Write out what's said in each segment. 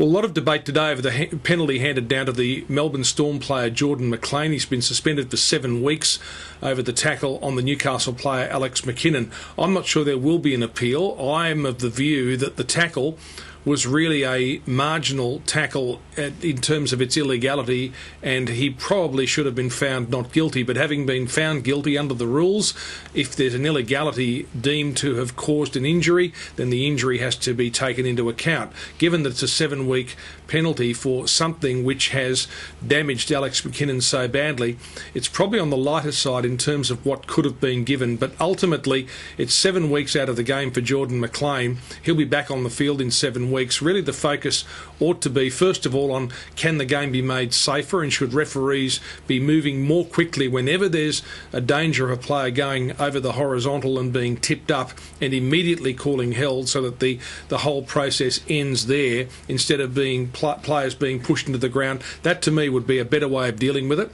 Well, a lot of debate today over the penalty handed down to the Melbourne Storm player Jordan McLean. He's been suspended for 7 weeks over the tackle on the Newcastle player Alex McKinnon. I'm not sure there will be an appeal. I'm of the view that the tackle was really a marginal tackle in terms of its illegality, and he probably should have been found not guilty. But having been found guilty under the rules, if there's an illegality deemed to have caused an injury, then the injury has to be taken into account. Given that it's a 7-week penalty for something which has damaged Alex McKinnon so badly, it's probably on the lighter side in terms of what could have been given. But ultimately, it's 7 weeks out of the game for Jordan McLean. He'll be back on the field in 7 weeks. Really, the focus ought to be, first of all, on can the game be made safer, and should referees be moving more quickly whenever there's a danger of a player going over the horizontal and being tipped up, and immediately calling held so that the whole process ends there instead of being players being pushed into the ground. That, to me, would be a better way of dealing with it.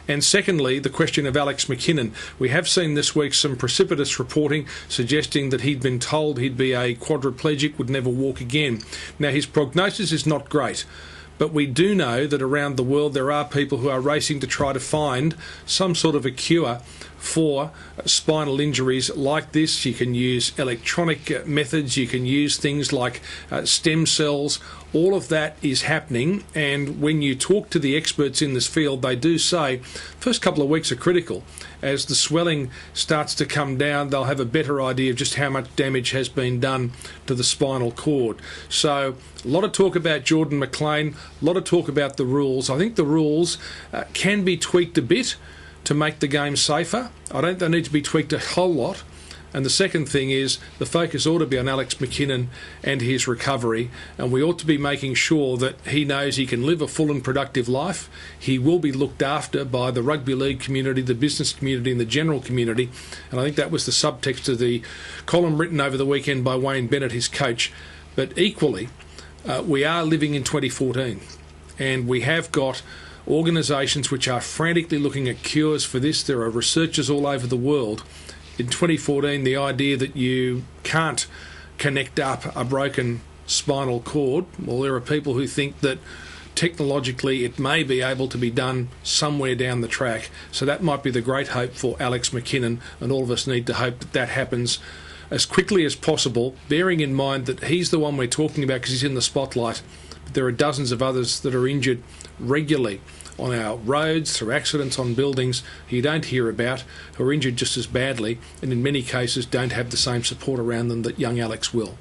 And secondly, the question of Alex McKinnon. We have seen this week some precipitous reporting suggesting that he'd been told he'd be a quadriplegic, would never walk again. Now, his prognosis is not great, but we do know that around the world there are people who are racing to try to find some sort of a cure for spinal injuries like this. You can use electronic methods, you can use things like stem cells. All of that is happening, and when you talk to the experts in this field, they do say first couple of weeks are critical. As the swelling starts to come down, they'll have a better idea of just how much damage has been done to the spinal cord. So a lot of talk about Jordan McLean, a lot of talk about the rules. I think the rules can be tweaked a bit to make the game safer. I don't think they need to be tweaked a whole lot. And the second thing is the focus ought to be on Alex McKinnon and his recovery, and we ought to be making sure that he knows he can live a full and productive life. He will be looked after by the rugby league community, the business community and the general community, and I think that was the subtext of the column written over the weekend by Wayne Bennett, his coach. But equally, we are living in 2014, and we have got organisations which are frantically looking at cures for this. There are researchers all over the world. In 2014, the idea that you can't connect up a broken spinal cord, well, there are people who think that technologically it may be able to be done somewhere down the track. So that might be the great hope for Alex McKinnon, and all of us need to hope that that happens as quickly as possible, bearing in mind that he's the one we're talking about because he's in the spotlight. But there are dozens of others that are injured regularly on our roads, through accidents on buildings, who you don't hear about, who are injured just as badly, and in many cases don't have the same support around them that young Alex will.